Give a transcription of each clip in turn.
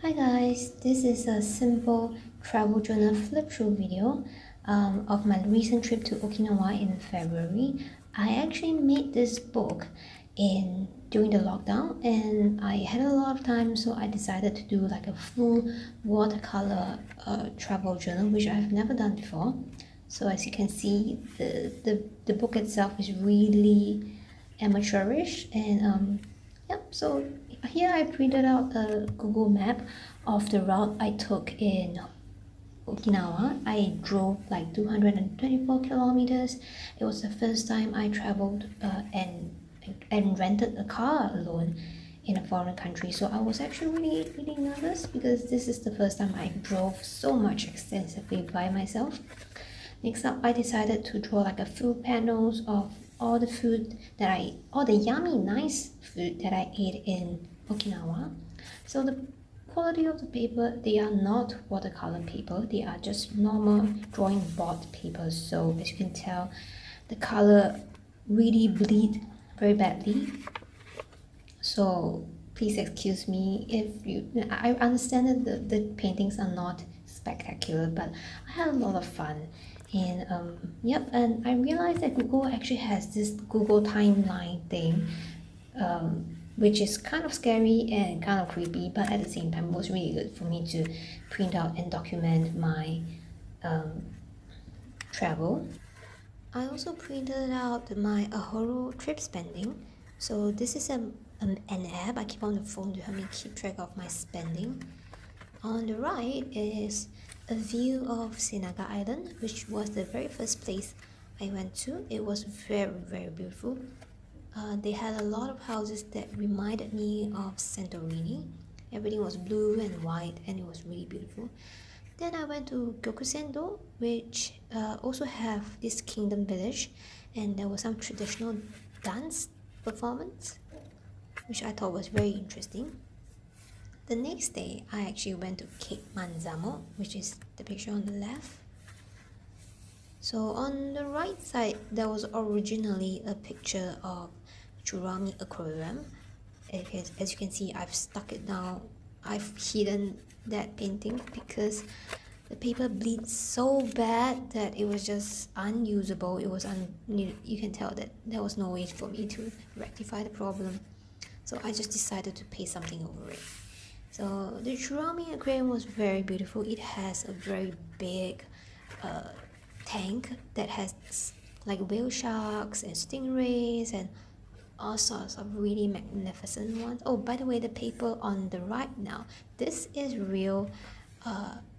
Hi guys, this is a simple travel journal flip through video of my recent trip to Okinawa in February. I actually made this book during the lockdown and I had a lot of time, so I decided to do like a full watercolor travel journal, which I've never done before. So as you can see, the book itself is really amateurish and yep, so here I printed out a Google map of the route I took in Okinawa. I drove like 224 kilometers. It was the first time I traveled and rented a car alone in a foreign country. So I was actually really nervous because this is the first time I drove so much extensively by myself. Next up, I decided to draw like a full panels of all the yummy, nice food that I ate in Okinawa. So the quality of the paper, they are not watercolor paper, they are just normal drawing board papers. So as you can tell, the color really bleed very badly. So please excuse me if I understand that the paintings are not spectacular, but I had a lot of fun. And yep, and I realized that Google actually has this Google timeline thing, which is kind of scary and kind of creepy, but at the same time was really good for me to print out and document my travel. I also printed out my Ahoro trip spending. So this is an app I keep on the phone to help me keep track of my spending. On the right is a view of Sinaga Island, which was the very first place I went to. It was very beautiful. They had a lot of houses that reminded me of Santorini. Everything was blue and white and it was really beautiful. Then I went to Gyokusendo, which also have this kingdom village, and there was some traditional dance performance, which I thought was very interesting. The next day, I actually went to Cape Manzamo, which is the picture on the left. So on the right side, there was originally a picture of Chuurumi Aquarium. As you can see, I've stuck it down. I've hidden that painting because the paper bleeds so bad that it was just unusable. You can tell that there was no way for me to rectify the problem. So I just decided to paste something over it. So the Chuurumi Aquarium was very beautiful. It has a very big tank that has like whale sharks and stingrays and all sorts of really magnificent ones. Oh, by the way, the paper on the right now, this is real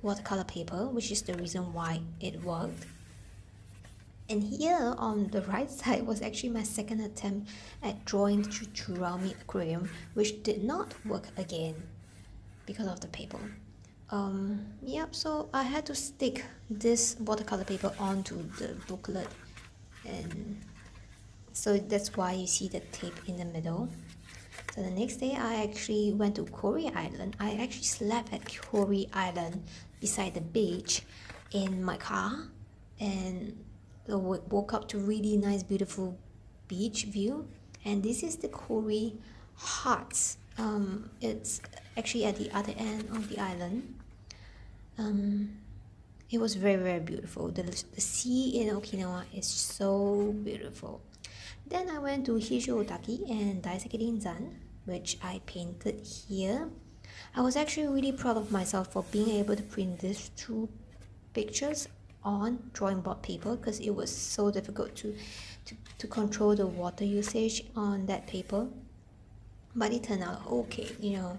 watercolor paper, which is the reason why it worked. And here on the right side was actually my second attempt at drawing the Chuurumi Aquarium, which did not work again because of the paper. Yep, so I had to stick this watercolor paper onto the booklet, and so that's why you see the tape in the middle. So the next day I actually went to Korey Island. I actually slept at Korey Island beside the beach in my car and woke up to really nice beautiful beach view. And this is the Korey Hearts. It's actually at the other end of the island. It was very beautiful. The sea in Okinawa is so beautiful. Then I went to Hisho-Otaki and Daisakirin-zan, which I painted here. I was actually really proud of myself for being able to print these two pictures on drawing board paper because it was so difficult to control the water usage on that paper. But it turned out okay, you know.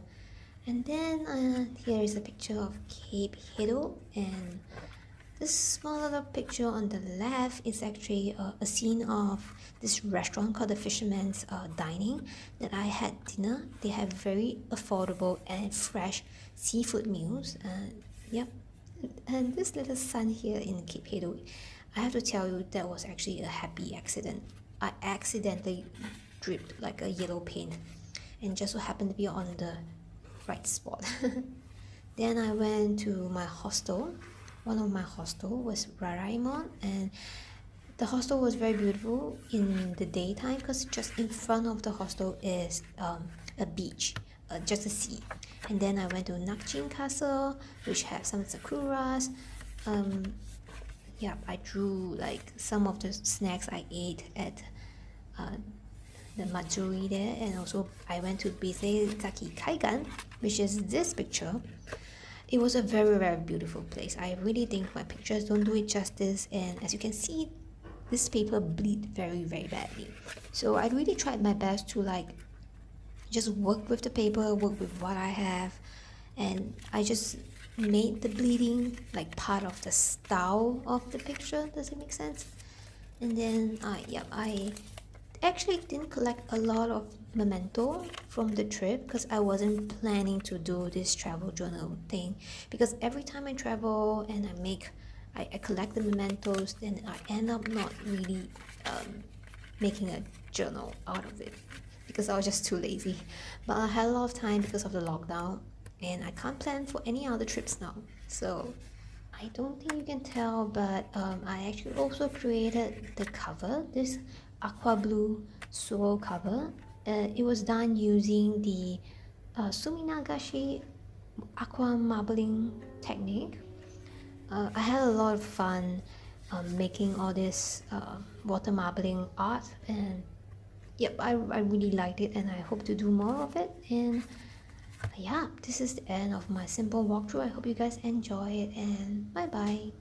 And then here is a picture of Cape Hedo, and this small little picture on the left is actually a scene of this restaurant called the Fisherman's Dining that I had dinner. They have very affordable and fresh seafood meals. Yep. And this little sun here in Cape Hedo, I have to tell you, that was actually a happy accident. I accidentally dripped like a yellow paint and just so happened to be on the right spot. Then I went to my hostel. One of my hostel was Raraimon, and the hostel was very beautiful in the daytime because just in front of the hostel is a beach, just to see. And then I went to Nakjin Castle, which has some sakuras. Yeah, I drew like some of the snacks I ate at the Matsuri there, and also I went to Bisezaki Kaigan, which is this picture. It was a very beautiful place. I really think my pictures don't do it justice, and as you can see, this paper bleed very badly. So I really tried my best to like just work with the paper, work with what I have, and I just made the bleeding like part of the style of the picture. Does it make sense? And then yeah, I actually didn't collect a lot of memento from the trip because I wasn't planning to do this travel journal thing, because every time I travel and I collect the mementos, then I end up not really making a journal out of it because I was just too lazy. But I had a lot of time because of the lockdown, and I can't plan for any other trips now. So I don't think you can tell, but I actually also created the cover, this aqua blue swirl cover. It was done using the Suminagashi aqua marbling technique. I had a lot of fun making all this water marbling art, and yep, I really liked it, and I hope to do more of it. And yeah, this is the end of my simple walkthrough. I hope you guys enjoy it, and bye bye.